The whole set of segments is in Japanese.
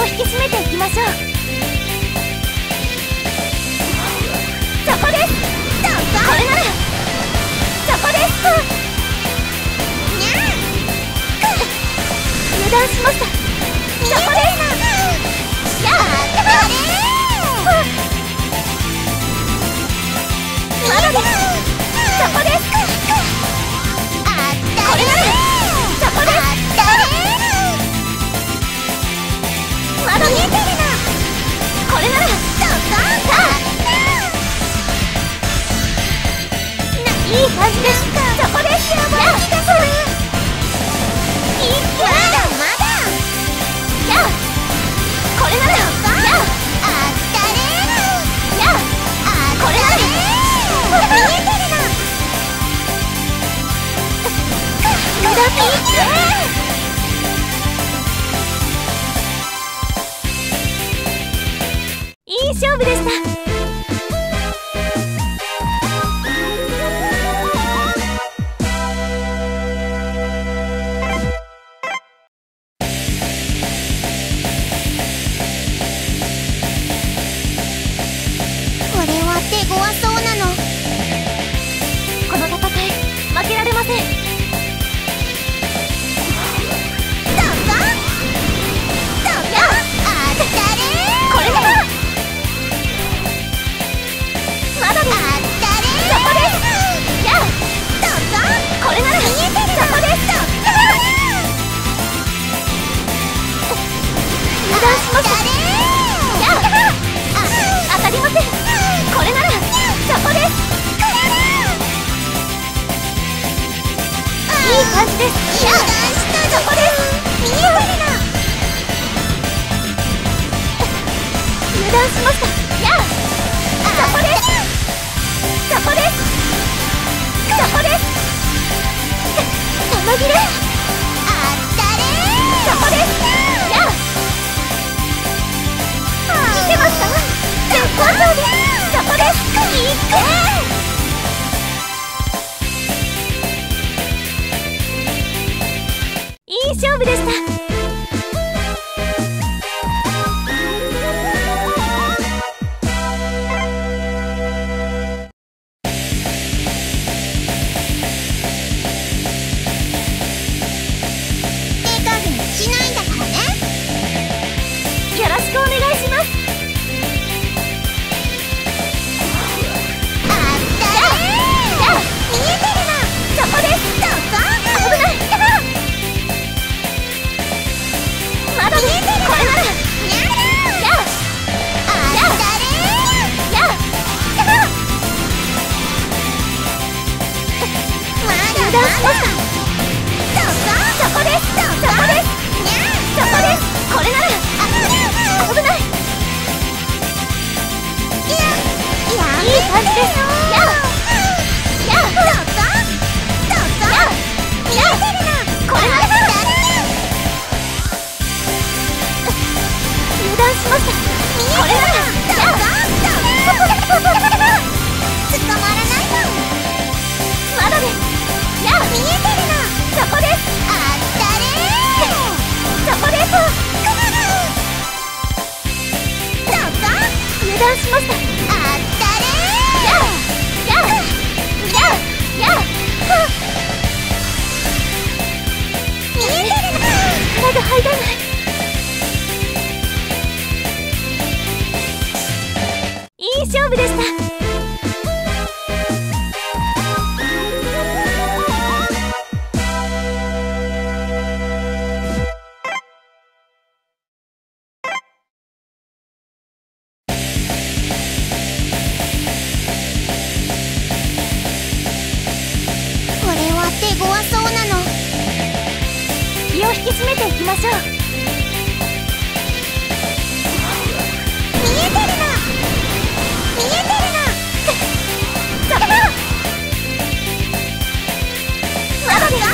引き締めていきましょう。そこです。どうぞ。これならそこです。にゃあ油断しました。そこです。やあまだです。そこです。これならそこです。まだ見えてるな。これならどうぞ。いい感じです。そこです。やばい気がする。いいまだまだ。やあこれならやあったれやあこれなら見えてるな。無駄にいい勝負でした。これは手強そうなの。この戦い負けられません。どうぞどうぞ。あったれこれだ。まだです。あったれそこです。やあどうぞ。これなら見えてる。そこです。油断しました。やあ当たりません。これならそこです。いい感じです。油断したそこです。見えてるな。油断しました。やあそこです。そこです。そこです。玉切れあったれそこです。やあ見てました。絶好調です。そこです。いいくいい勝負でした。勝負でした。引き締めていきましょう。見えてるな、見えてるな。そこまだです。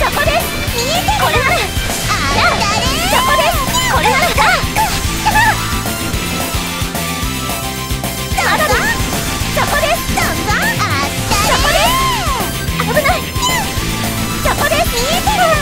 そこです。見えてるな。これならあったれ。そこです。これならまだです。そこです。あったれ。そこです。危ない。そこです。見えてるな。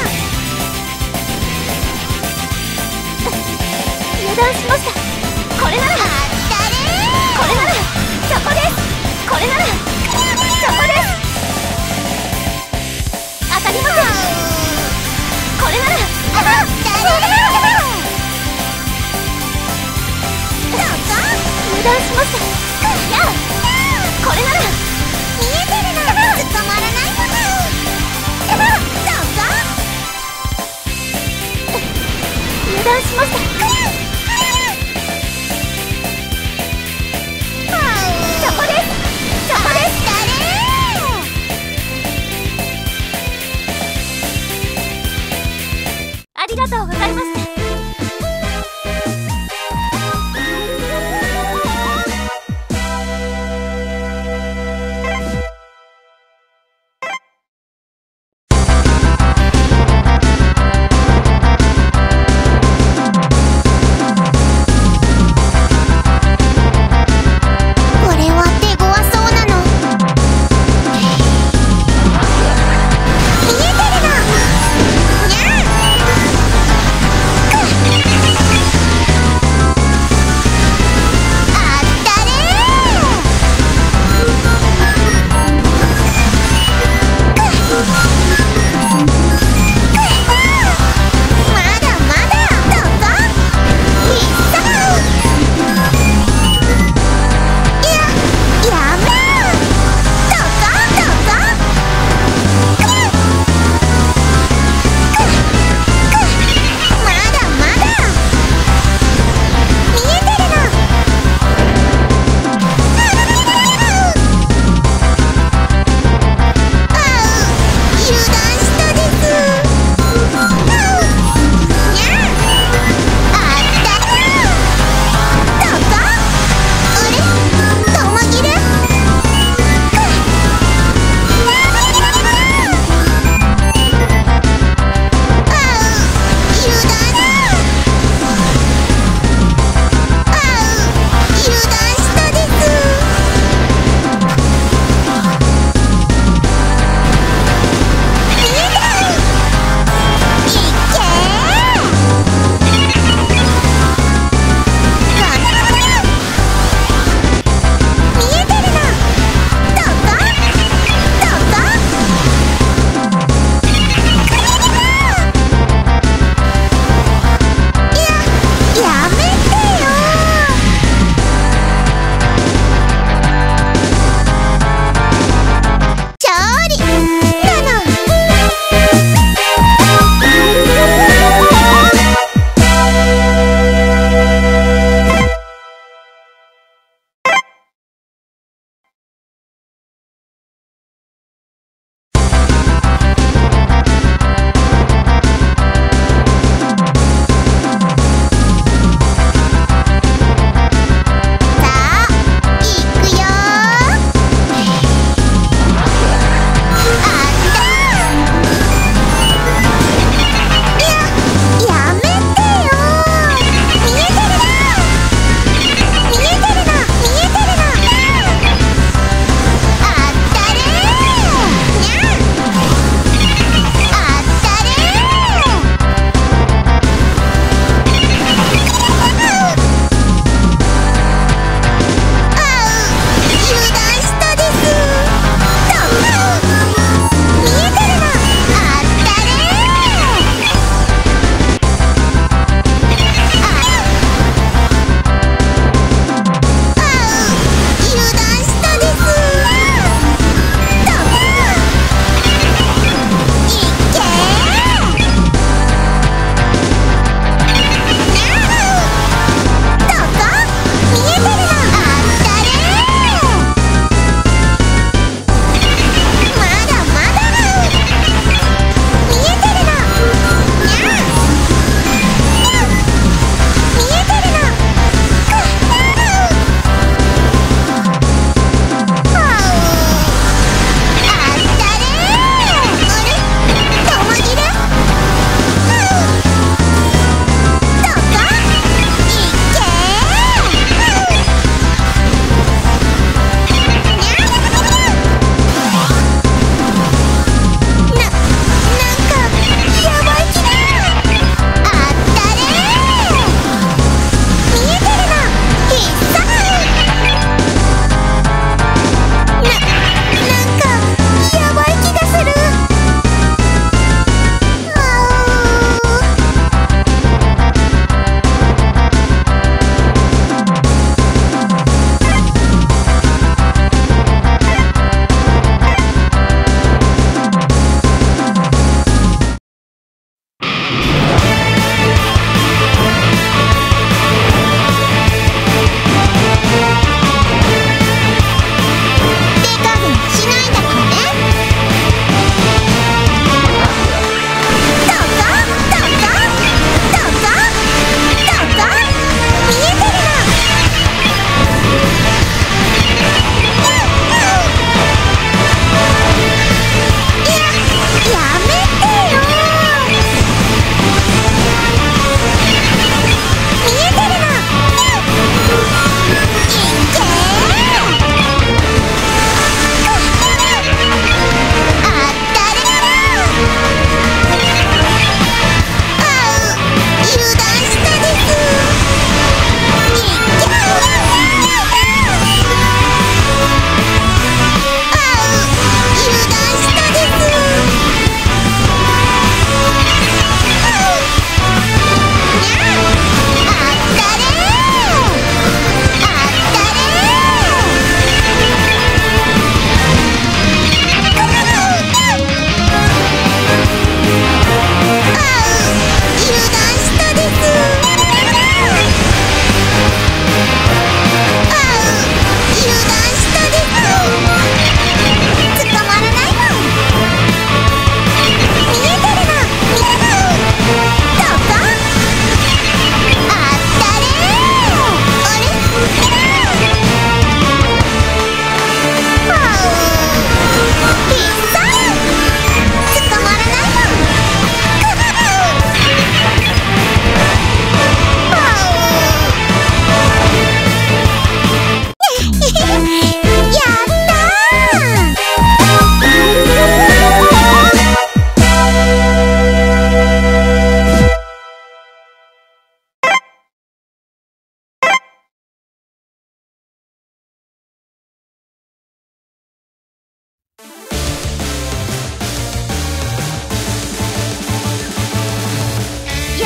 よ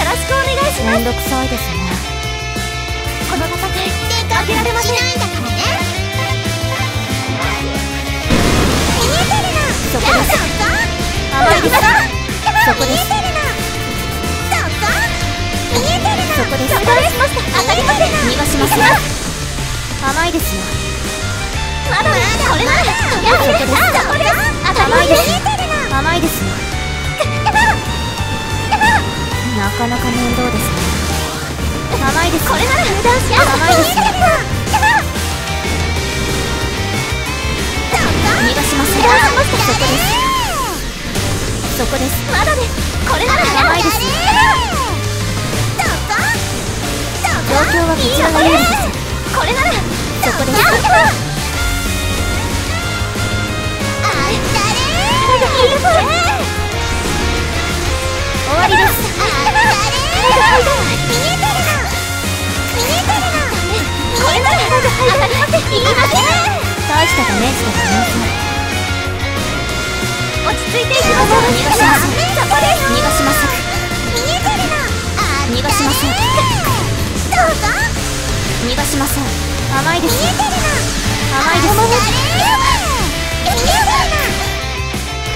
ろしくお願いします。めんどくさいですね。この戦い負けられません。見えてるな。そこです。甘いです。そこです。そこです。当たりました。当たりません。逃がしません。甘いですよ。まだこれなら。そこです。甘いです。甘いですよ。なかなか面倒ですね。甘いです。これなら油断しやすい。甘いです。逃がしません。そこです。そこです。まだです。これなら甘いです。状況はこちらが有利です。これならそこです。終わりです。これなら大したダメージではありません。落ち着いていきましょう。逃がしません。逃がしません。逃がしません。逃がしません。甘いです。甘いです。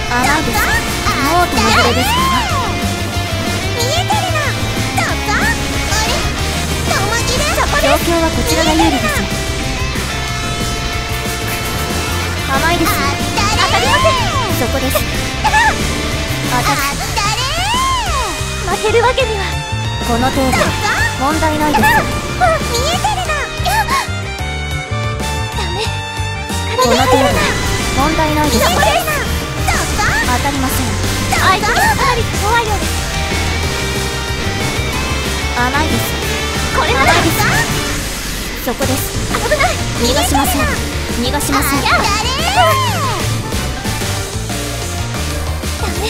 甘いです。もう手遅れですか。状況はこちらが有利です。甘いです。当たりません。そこです。当たる。負けるわけには。この程度問題ないです。見えてるな。ダメ。この程度問題ないです。当たりません。相手がかなり怖いようです。甘いです。これなら。そこです。危ない。逃がしません。逃がしません。ダメ。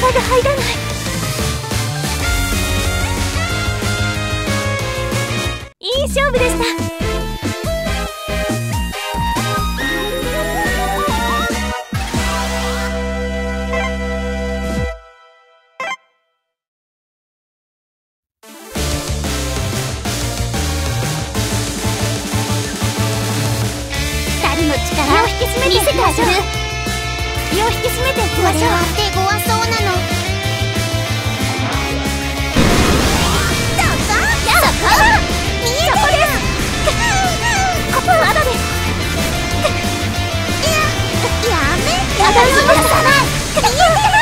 力が入らない。いい勝負でした。力を引き締めていきましょう。気を引き締めていきましょう。これは手強そうなの。そこ見えてる。そこです。ここまだです。やめて。当たりました。見えてる。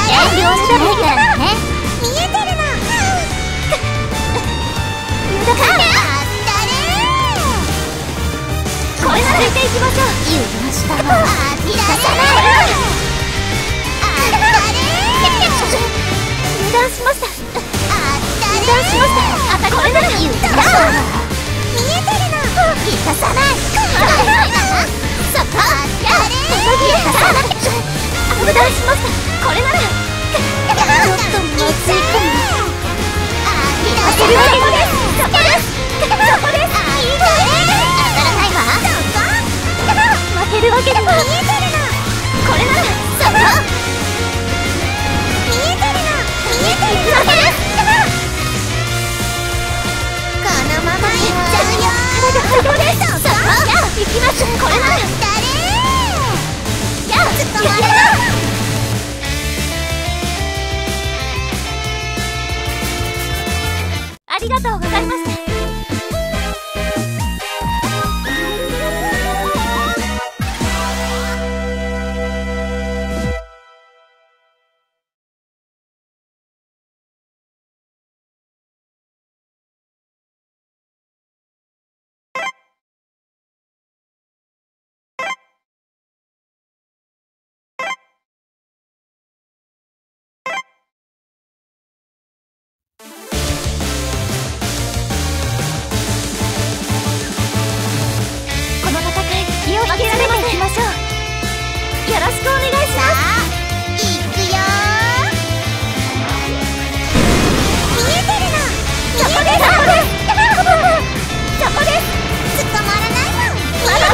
遠慮しないからね。見えてるな。無駄か。これならついていきましょう。油断したのは生かさない。油断しました。油断しました。これなら油断した。見えてるな。生かさない。そこ。生かさない。油断しました。これならちょっとまずいかも。当てるわけです。そこです。そこです。いいね。当たらないわ。負けるわけには。見えてるな。これならそこ。見えてるな。見えてるわけです。このままいっちゃうよ。体が入るです。そこ。行きます。これならやっ捕まれな。ありがとうございました。まだ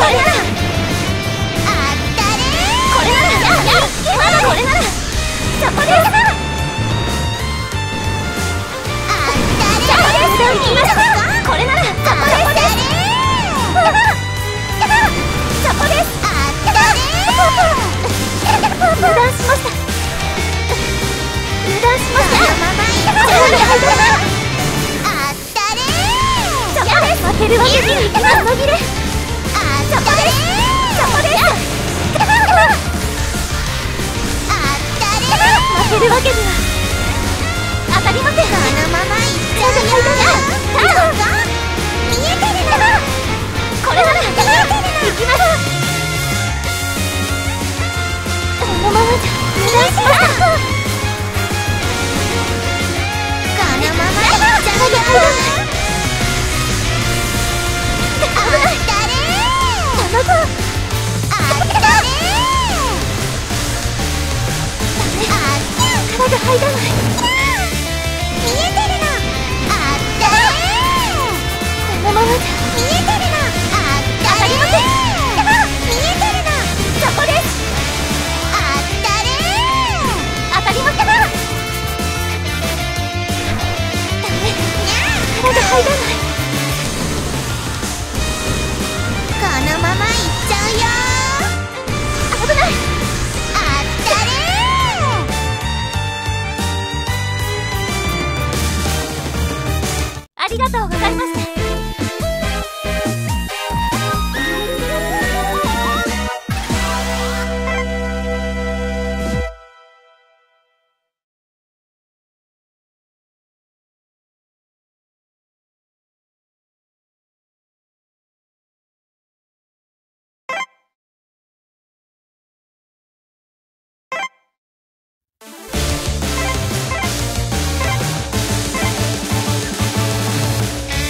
に行きます。のぎれ。そこです。そこです。負けるわけには当たりません。このままいっちゃうよ。見えてるの。これなら行きます。このままじゃ無駄します。このままいっちゃうよ。あったれ卵。あったれ。体が入らない。見えてるの。あったれ。このままじゃ見えてるの。あったれ。見えてるの。そこです。あったれ。当たりません。ダメ。体が入らない。このままいっちゃうよ。危ない。あったれ。ありがとうございます。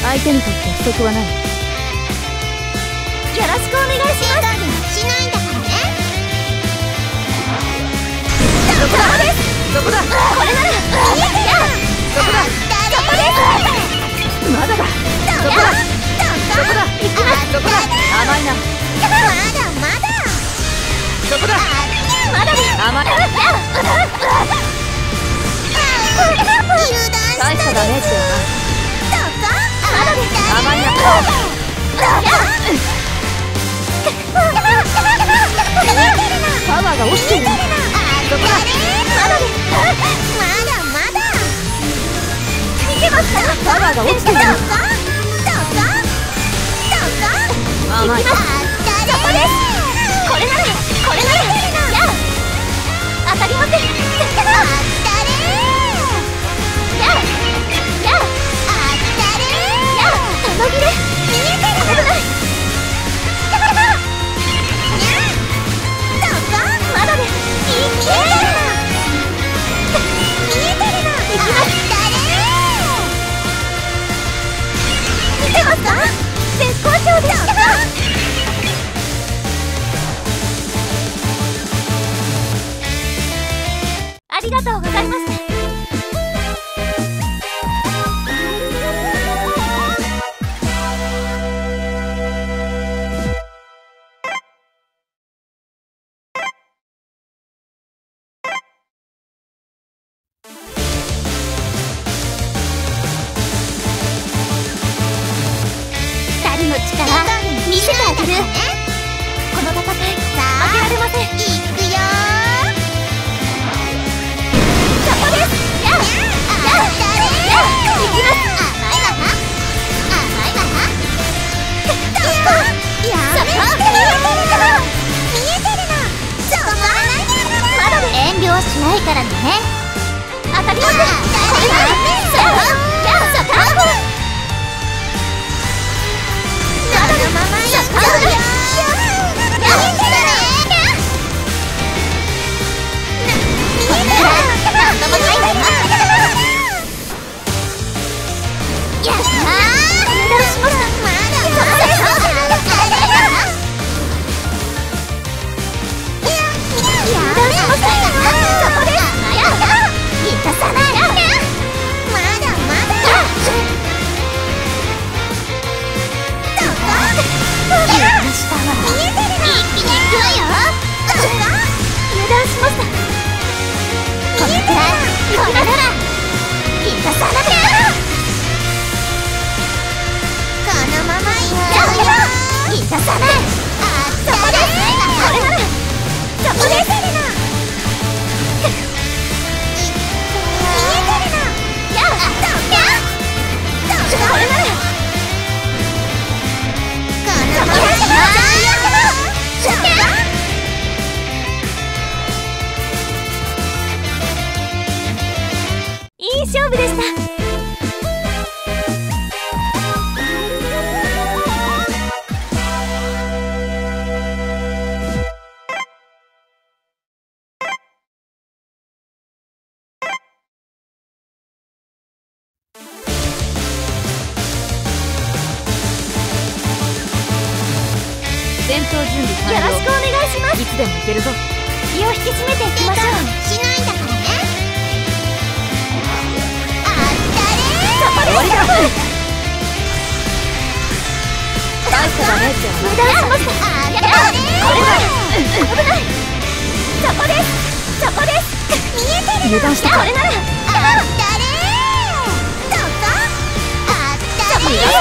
相手にとって不足はない。よろしくお願いします。しないんだからね。そこだ。そこだ。これなら見えてる。そこだ。そこです。まだだ。そこだ。そこだ。行きます。そこだ。甘いな。まだまだ。そこだ。まだです。甘い。大したダメージだよな。まだです。甘いな。パワーが落ちてる。そこだ。まだです。まだまだ。見てますか。パワーが落ちてる。甘い。そこです。これなら当たりません。見えてる。危ない。まだです。見えてるの。行きます。見てますか。絶好調です。ありがとうございます。の力見せてあげる。この戦い負けられません。いくよ。そこです。やっいきます。甘いわは甘いわはやめて。見えてるの。そこまだ遠慮はしないからね。当たりません。これだ。そここのままやっちゃうよ。こ戦闘準備完了。よろしくお願いします。いつでも行けるぞ。気を引き締めていきましょう。しないんだからね。あったれー。そこです。終わりだ。大したダメージは無駄しました。あったれー。これだ。危ない。そこです。そこです。見えてる。油断した。これなら。あったれー。どうぞ。あったれー。あ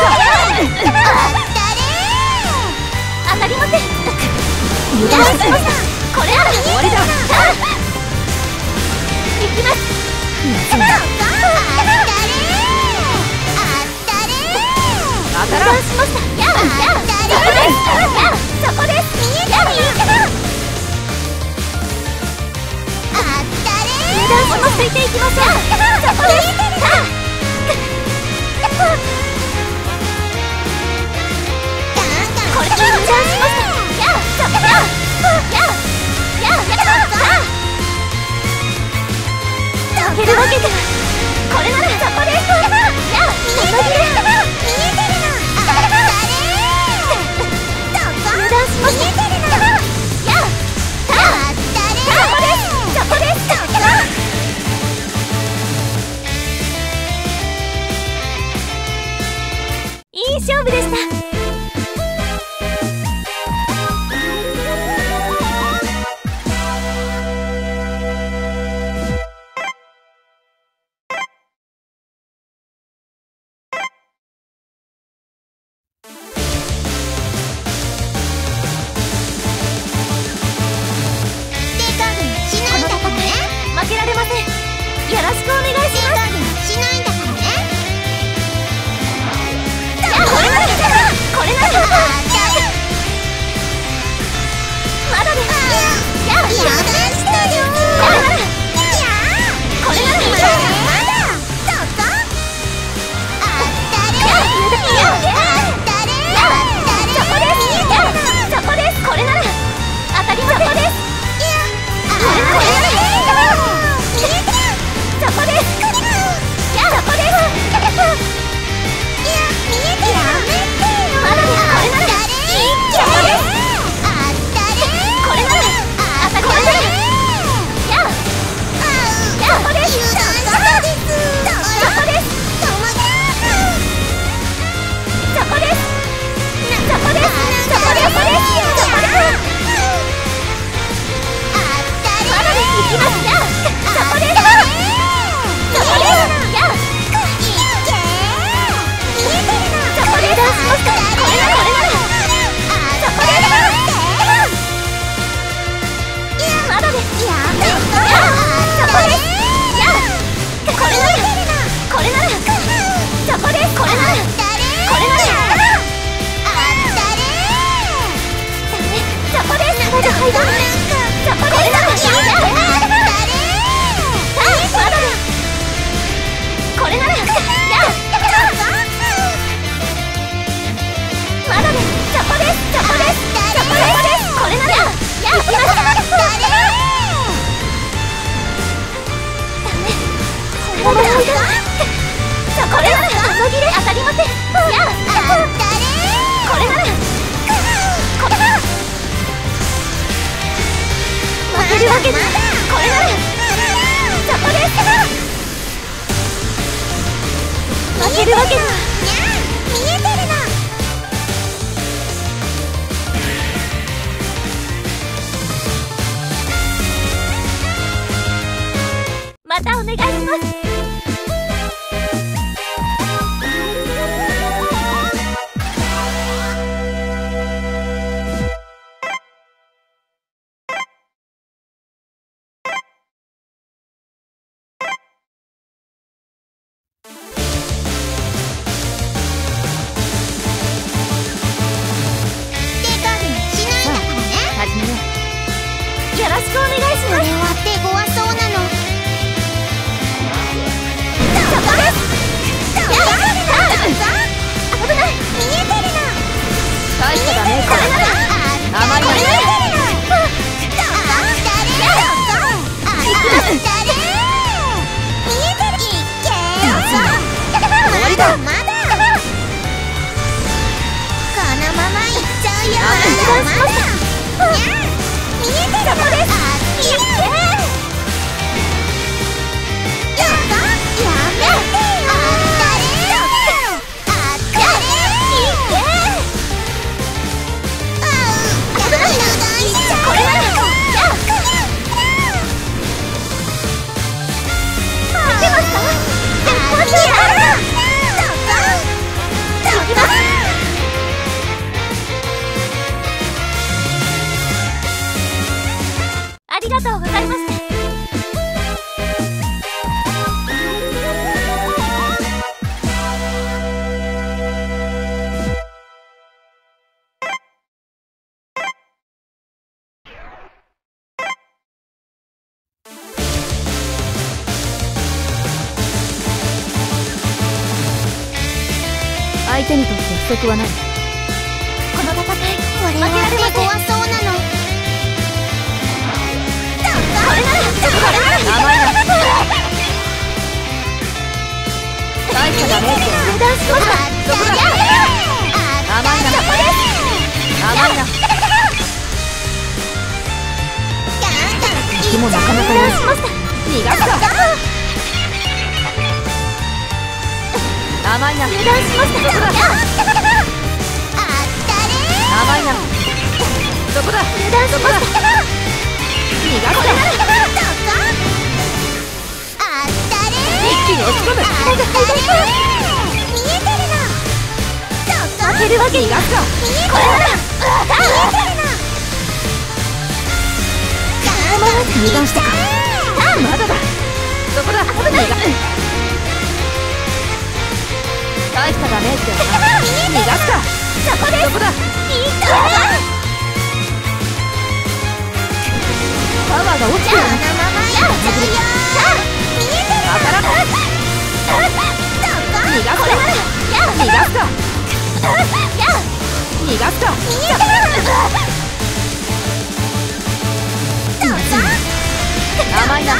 ったれー。当たりません。油断しました。これなら終わりだ。行きます。どうぞ。あったれー。あったれー。当たらん。油断しました。やあったれー。そこです。見えてる。あったれー。油断しました。ついていきましょう。そこです。これ油断しました。負けるわけがこれならそこです。見えてるの。あったれー。どうぞ。油断しました。見えてるの。あったれー。そこです。そこです。いい勝負でした。負けられません。よろしくお願いします。しないんだからね。これならまだです。やだしたよ。これならまだどうぞ。あったれ。そこです。そこです。これなら当たりません。これならそこです。そこです。いや、見えてる。やめてよ。まだです。これならそこです。あったれ。これなら当たりません。そこです。そこです。そこです。そこです。そこです。そこです。まだです。行きます。そこです。負けるわけが見えてるの。またお願いします。よろしくお願いします。これは手強そうなの。そこです。危ない。見えてるの。大したダメージ。甘いね。終わりだ。まだこのままいっちゃうよ。相手にとって不足はない。この戦い負けられません。怖そうなの。これなら甘いな。大したダメージを油断しました。そこだ。甘いな。甘いな。敵もなかなかいない。逃がすか。甘いな。油断しました。そこだ。甘いな。そこだ。油断しました。逃がすか。一気に押し込む。見えてるの。負けるわけに逃がすか。これなら見えてるの。油断したか。まだだ。そこだ。逃がす。大したダメージだよな。逃がすか。そこです。そこだ。パワーが落ちてる。当たらない。逃がすか。逃がすか。逃がすか。甘いな。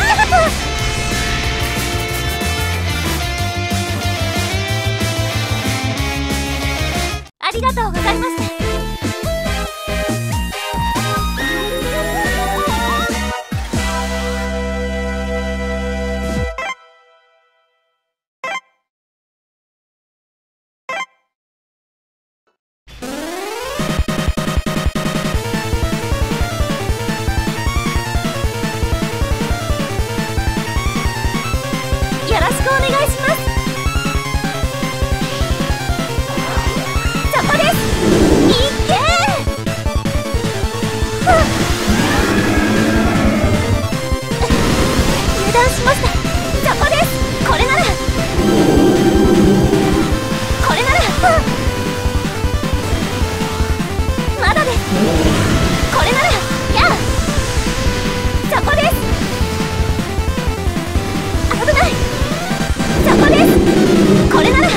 ありがとうございました。よろしくお願いします。そこです。いけ油断しました。そこです。これならまだです。これならそこです。危ない。そこです。これなら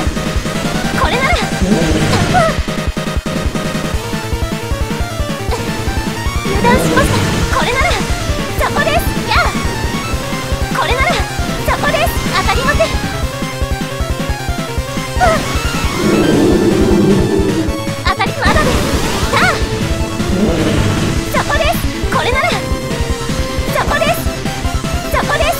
油断しました。これならそこです。これならそこです。当たりません。当たりまだです。そこです。これならそこです。そこです。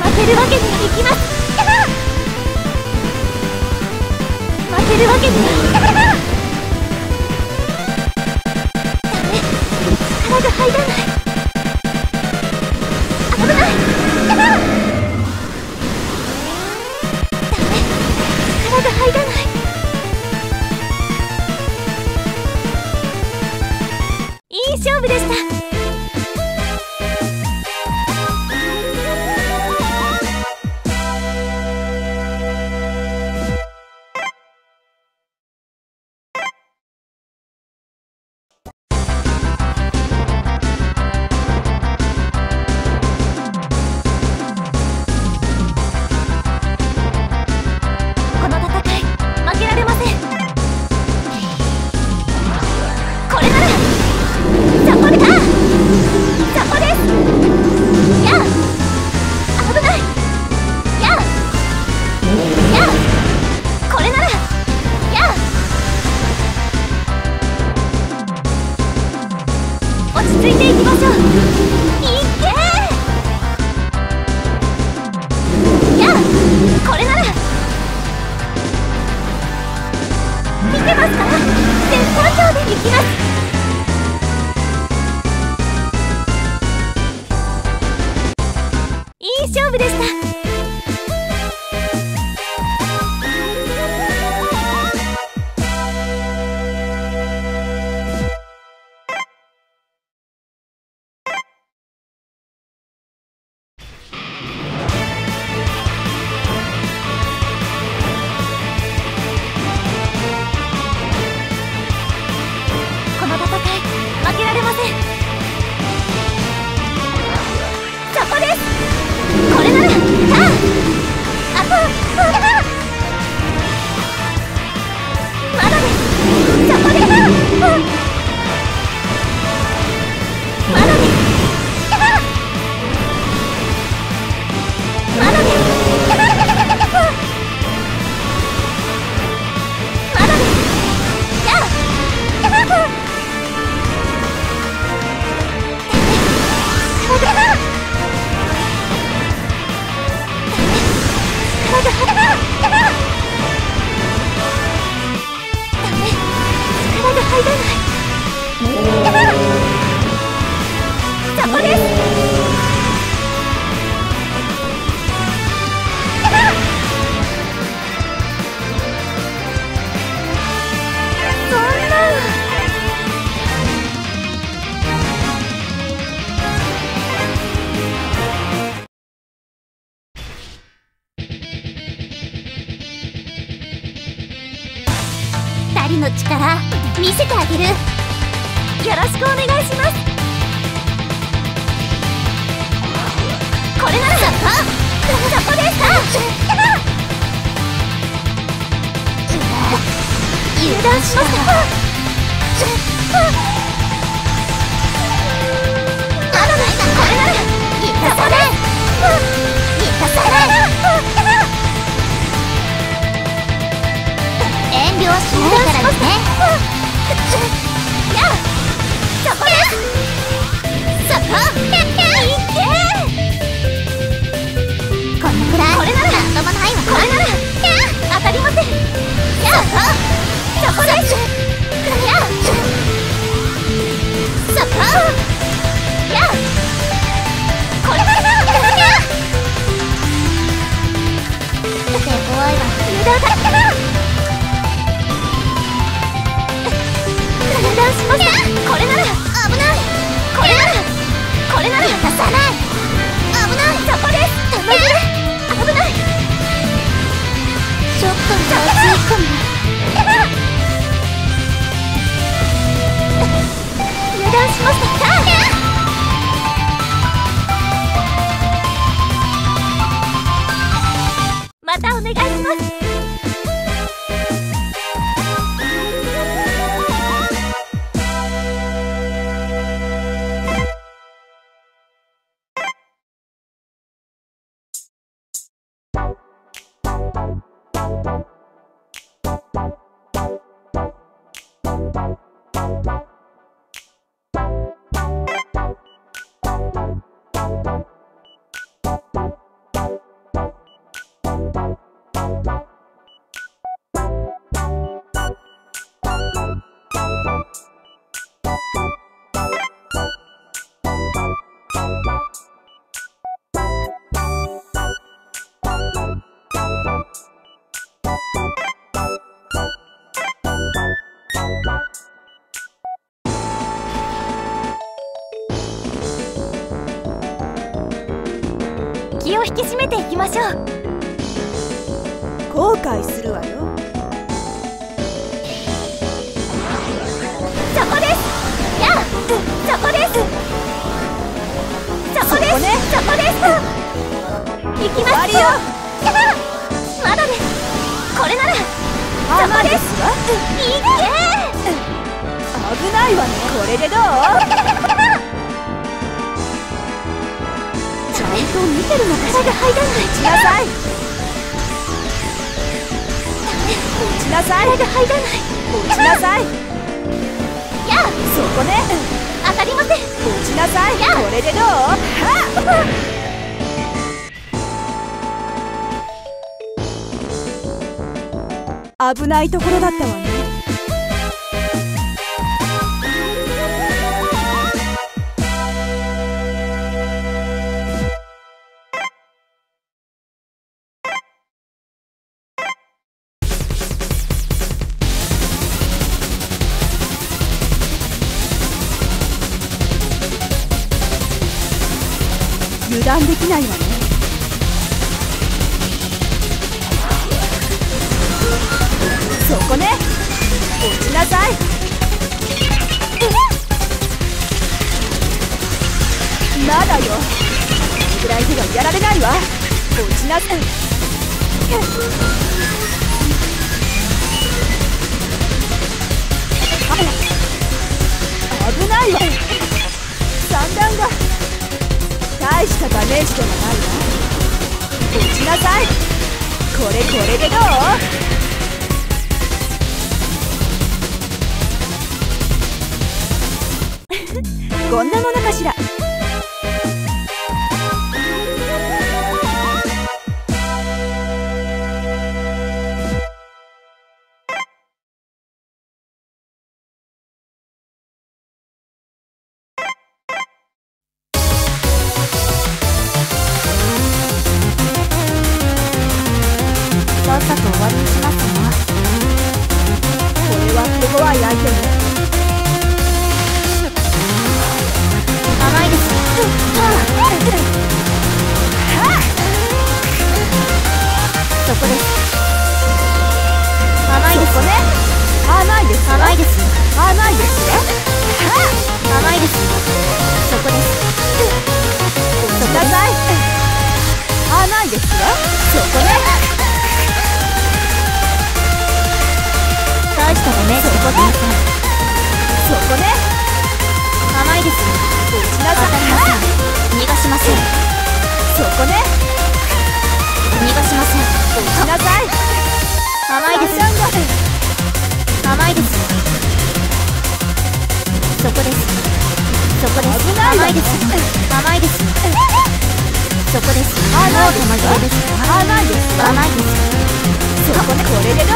負けるわけにはいきます。負けるわけにはダメ。力が入らない。危ない。ダメ。力が入らない。いい勝負でした。この戦い負けられません。これならそこで入らない。そこです。そんな。二人の力見せてあげる。よろしくお願いします。これならそこです。油断しました。まだないな。これならいったそれ。遠慮はしないからね。そこです。そこ。このくらい。これならなんともないわ。これなら当たりません。そこです。そこ。これなら手強いわ。油断だったな。油断しました。これなら危ない。これなら出さない。危ない。そこです。危ない。ちょっとまずいかも。油断しました。またお願いします。気を引き締めていきましょう。後悔するわよ。そこです。そこです。そこです。そこです。行きます。まだです。これならそこです。いいね。危ないわね。これでどう？ちゃんと見てるのかしら。が入らない。落ちなさい。落ちなさい。が入らない。落ちなさい。そこね。当たりません。落ちなさい。これでどう？危ないところだったわね。油断できないわね。そこね。落ちなさい。まだよ。これぐらいではやられないわ。落ちなさい。危ないわ。三段が大したダメージではないわ。落ちなさい。これでどう？こんなものかしら。わりにしますわ。これは手強い相手ね。甘いです。そこです。甘いですね。甘いです。甘いです。甘いですよ。甘いです。そこです。落ちなさい。甘いですよ。そこね。大したダメージでございません。そこね。甘いです。落ちなさい。当たりません。逃がしません。そこね。逃がしません。落ちなさい。甘いです。甘いです。そこです。そこです。危ないわね。甘いです。甘いです。そこです。甘いです。もう玉切れです。甘いです。甘いです。そこね。これでどう？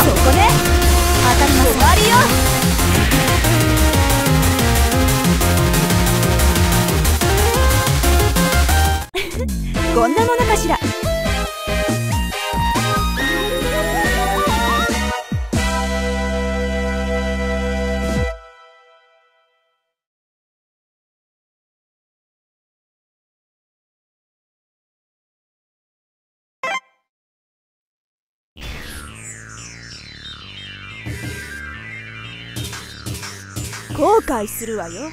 そこね。当たりません。終わりよ。こんなものかしら。後悔するわよ。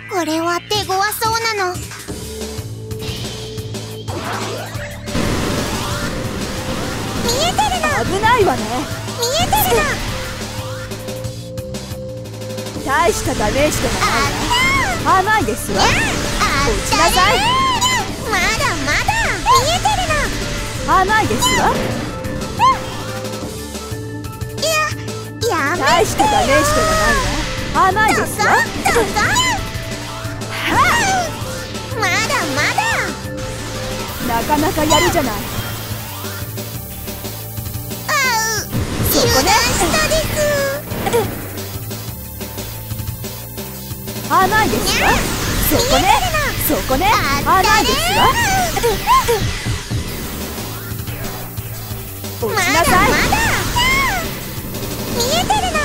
これは手強そうなの。見えてるの。危ないわね。見えてるの。大したダメージでもないわ。甘いですわ。落ちなさい。まだまだ見えてるの。甘いですわ。やめて。大したダメージでもないわ。甘いですわ。どうぞまだまだ。なかなかやるじゃない。そこね。油断したです。甘いですわ。そこね。そこね。甘いですわ。落ちなさい。まだまだ見えてるの。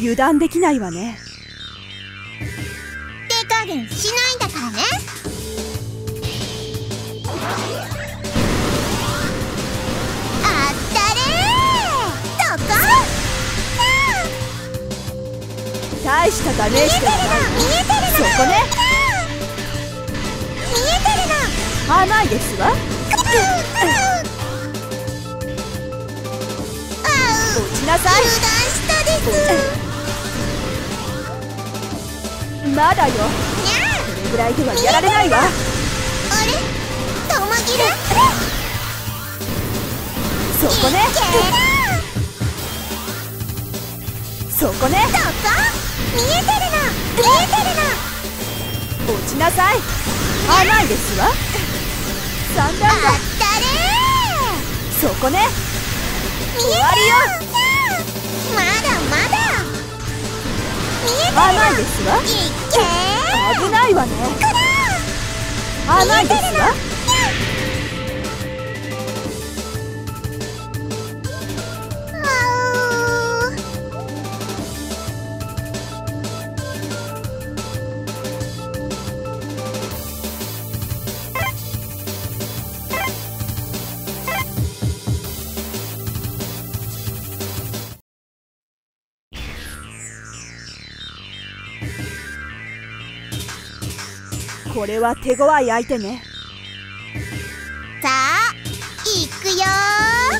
油断できないわね。手加減しないんだからね。あったれー。どこ？大したダメージでもないわ。見えてるの。そこね。見えてるの。甘いですわ。落ちなさい。油断したです。まだよ。これぐらいではやられないわ。あれ？ともぎる？そこね。そこね。どこ？見えてるの。見えてるの。落ちなさい。甘いですわ。三段あが。ったれー。そこね。見終わりよ。まだまだ見えてるの。甘いですわ。いっけー。危ないわね。甘いですわ。これは手強い相手ね。さあいくよー。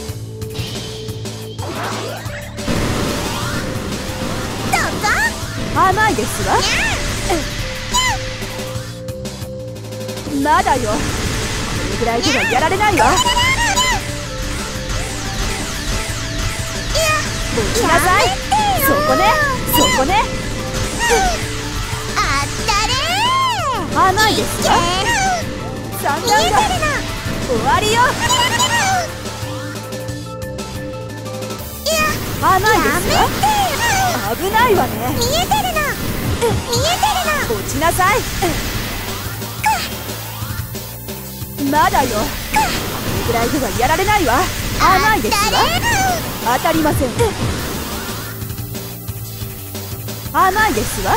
どうぞ。甘いですわ。まだよ。これくらいではやられないわ。落ちなさい。そこね、そこね。あったれー。甘いですわ。三段が終わりよ。甘いですわ。危ないわね。見えてるの、見えてるの。落ちなさい。まだよ。これぐらいではやられないわ。甘いですわ。当たりません。甘いですわ。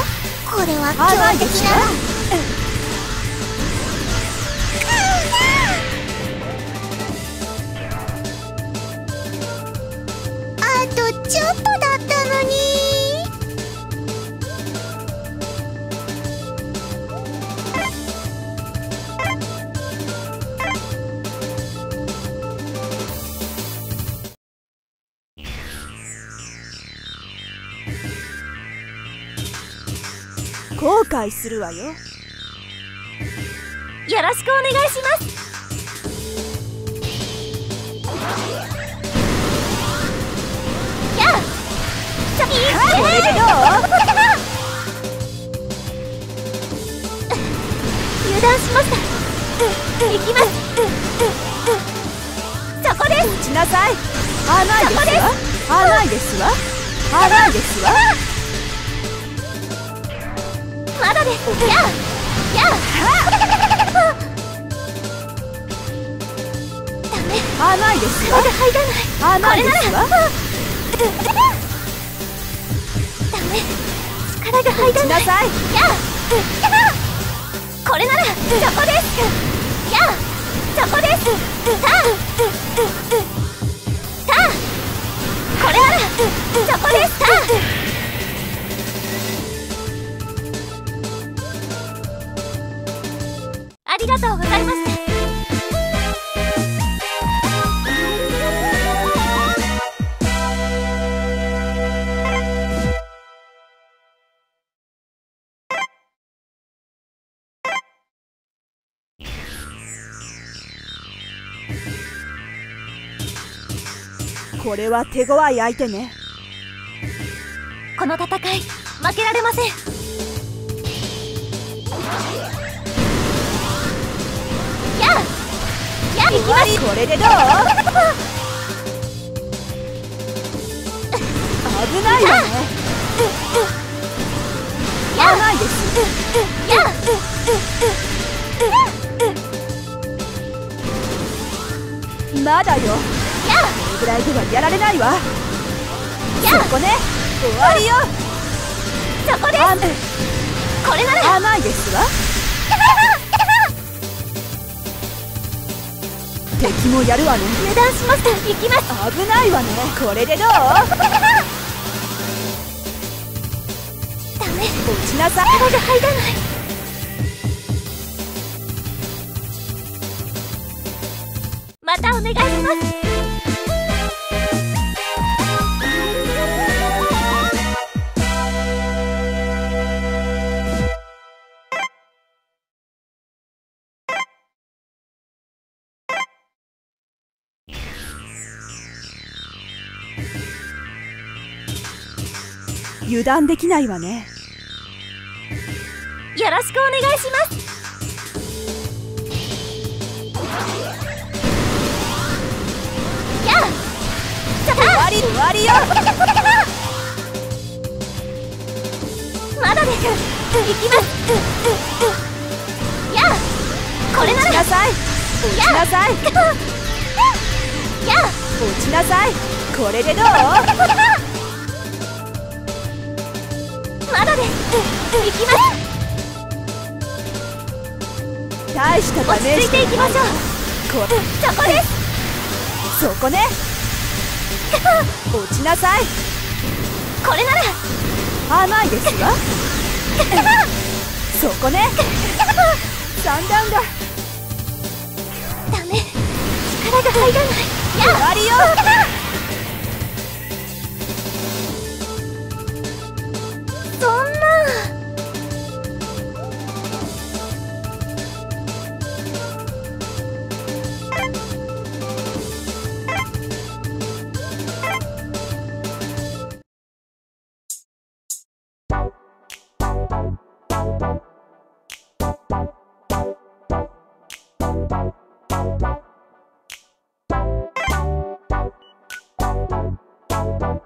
これは甘い強敵ですわ。な。あとちょっとだったのに。後悔するわよ。よろしくお願いします。やあ、これでどう？油断しました。行きます。そこです。落ちなさい。甘いですわ。甘いですわ。甘いですわ。まだです。やあ、やあ。ダメ。甘いですわ。力が入らない。甘いですわ。ダメ。力が入らない。落ちなさい。やあ。これならそこです。やあ、そこです。たあ、たあ。これならそこです。たあ。ありがとうございます。これは手強い相手ね。この戦い負けられません。やあ、やあ、行きます。これでどう？危ないわね。甘いです。やあ、まだよ。やあ、これぐらいではやられないわ。やあ、そこね。終わりよ。そこです。これなら甘いですわ。敵もやるわね。油断しました。行きます。危ないわね。これでどう？ダメ。落ちなさい。力が入らない。またお願いします。油断できないわね。よろしくお願いします。やあ、終わりよ。まだです。行きます。やあ、これなら。落ちなさい。落ちなさい。やあ、落ちなさい。これでどう？まだです。行きます。大したダ落メージち着いていきましょう。こそこです。そこね。落ちなさい。これなら甘いですわ。そこね。三段がダメ。力が入らない。終わりよ。そんな。あ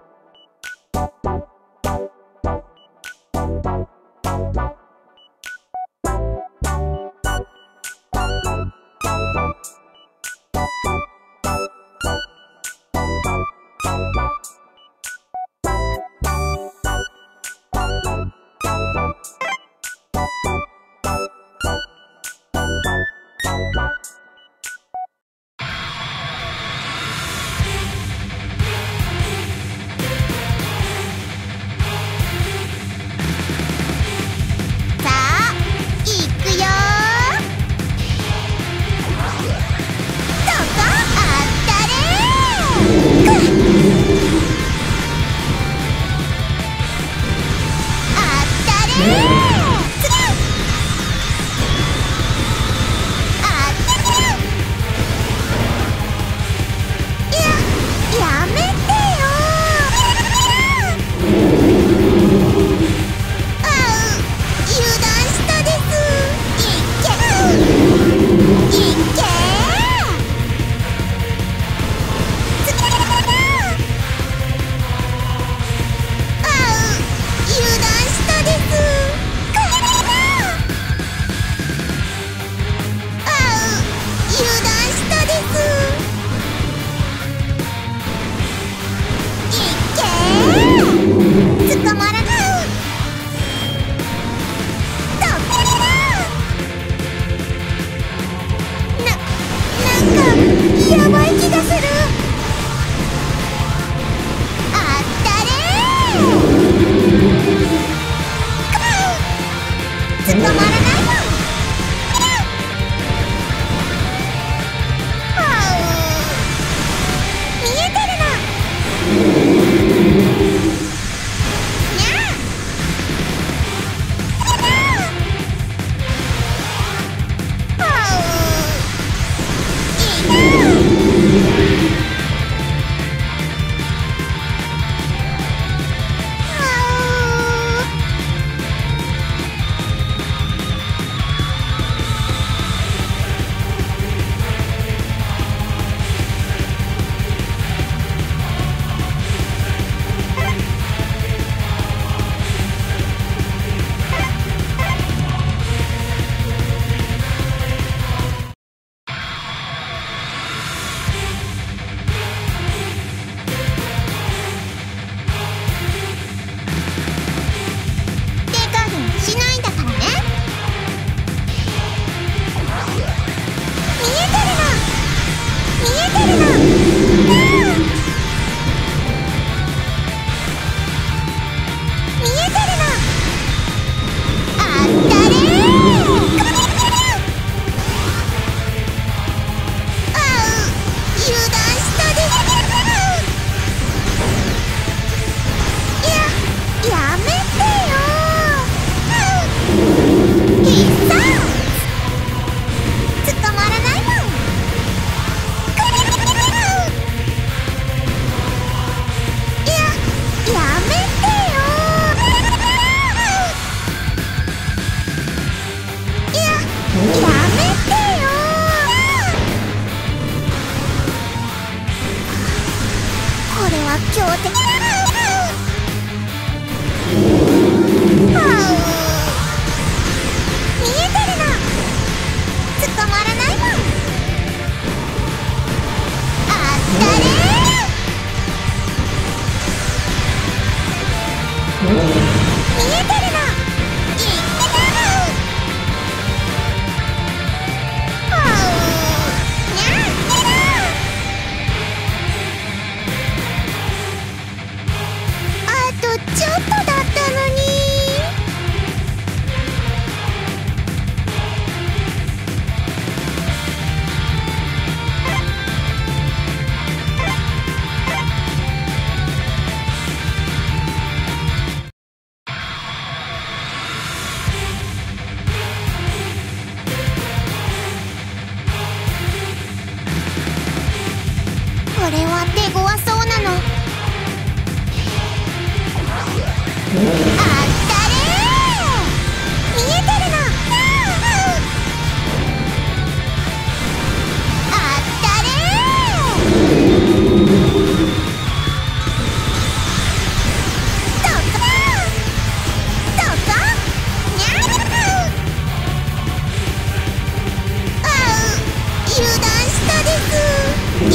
いけー、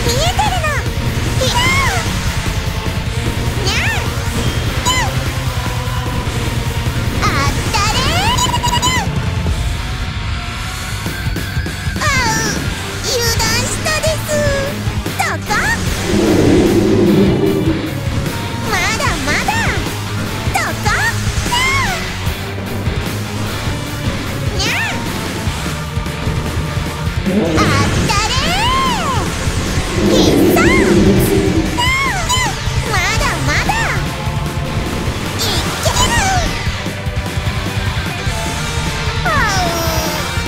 見えてるの。いやーにゃーあったれー。あう、油断したです。どこ？まだまだ。どこ？にゃーあったれー。必殺。まだまだ。いける。あう、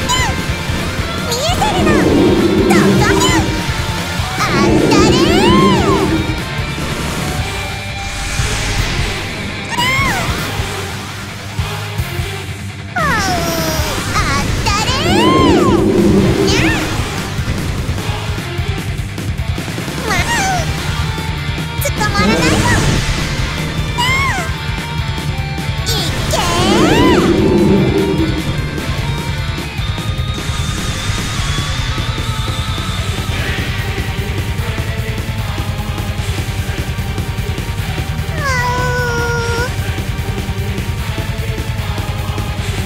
見えてるの。どこにゃ。あったれー。あう、あったれー。にゃ。まあ、捕まらないぞ。いけー。あう、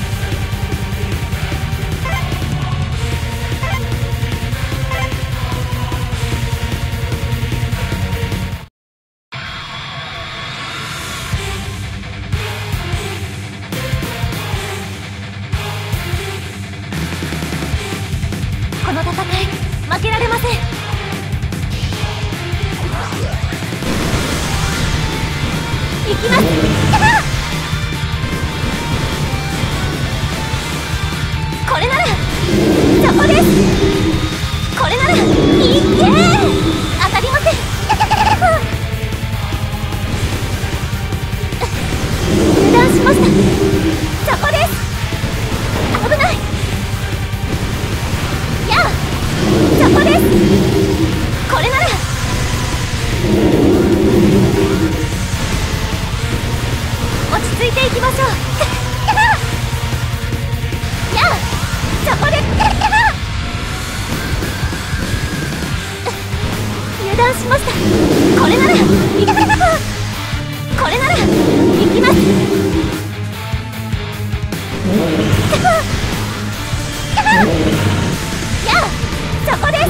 この戦い負けられません。行きます。これならそこです。これならいけー。当たりません。油断しました。そこです。危ない。やあ、そこです。これなら落ち着いていきましょう。やあ、そこです。油断しました。これならこれなら行きます。やあ、そこです。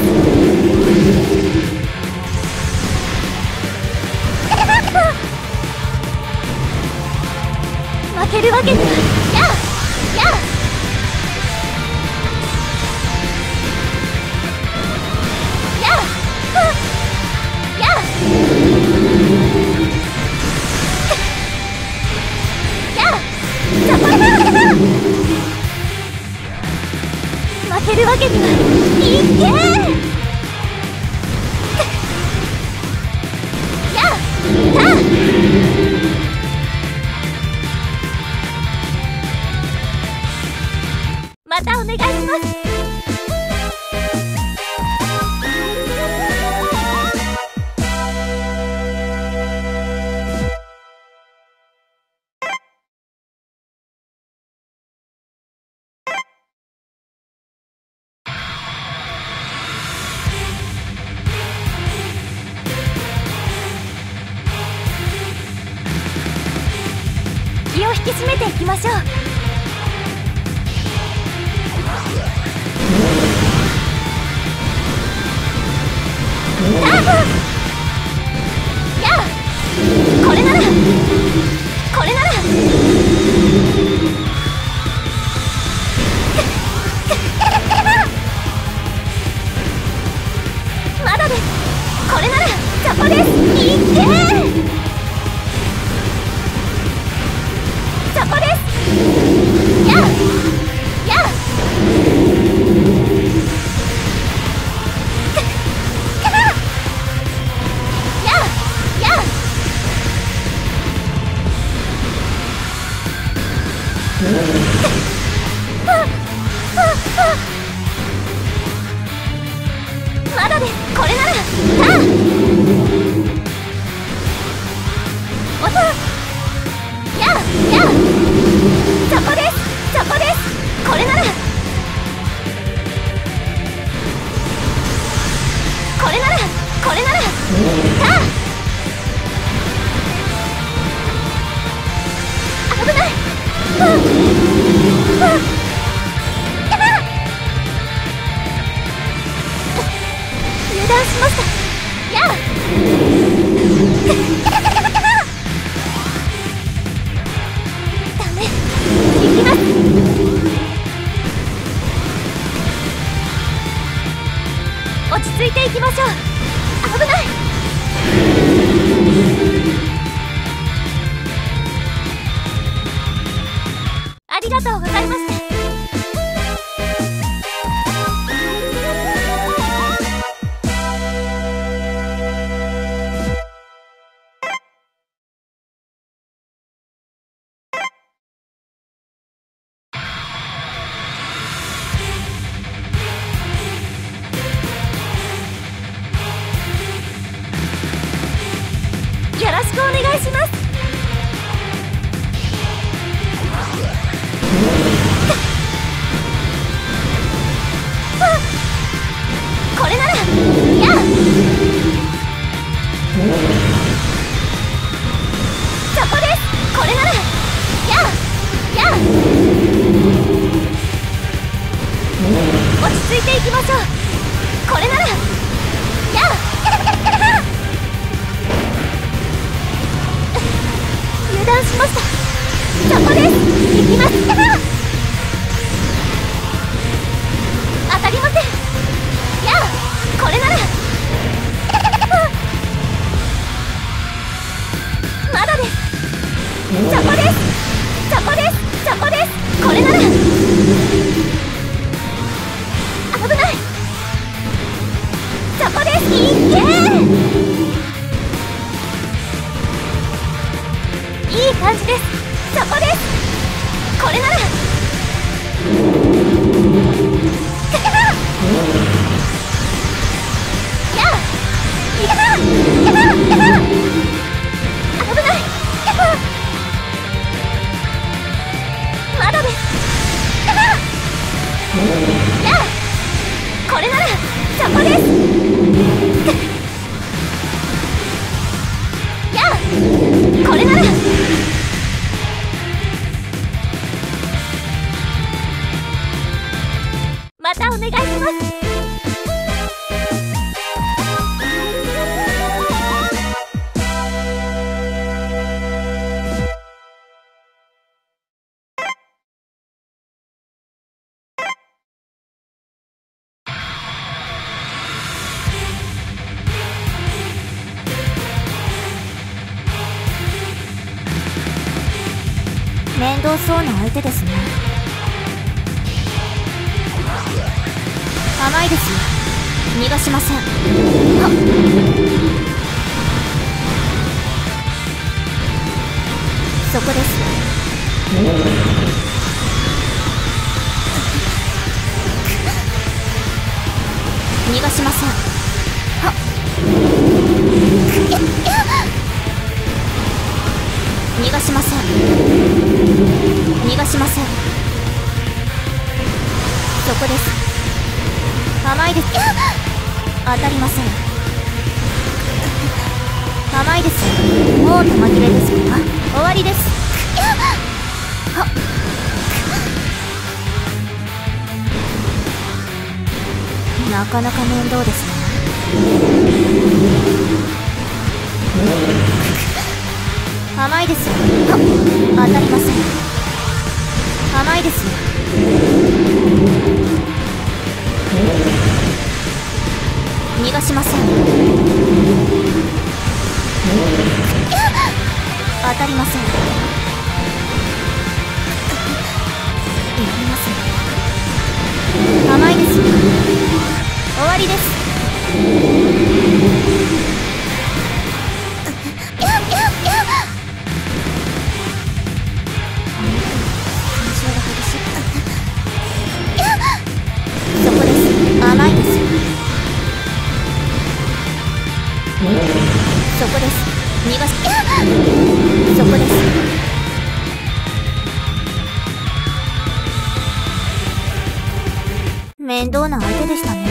負けるわけには。やあ、やあ、やあ、やあ、やあ、そこです。負けるわけにはいけー。やあ、さあ、またお願いします。気を引き締めていきましょう。やあ、これならこれならまだです。これならそこです。いけー。そこです。落ち着いていきましょう。危ない。ありがとうございます。よろしくお願いします。これならやあそこです。これならやあやあ落ち着いていきましょう。これならやあ油断しました。そこです。行きます。当たりません。やあこれならまだです。そこです。そこです。そこです。これなら危ない。そこです。いけいい感じです。そこです。これならやあいけたいけたいけた危ないまだです。やあこれならそこですやあこれならまたお願いします。面倒そうな相手ですね。甘いですよ。逃がしません。はっそこです。逃がしません。はっ逃がしません。逃がしません。そこです。甘いです。当たりません。甘いです。もう玉切れですか。終わりです。はっなかなか面倒ですね。甘いですよ。はっ当たりません。甘いですよ。逃がしません。当たりません。やりますね。甘いですよ。終わりです。そこです。甘いです。そこです。逃がしそこです。面倒な相手でしたね。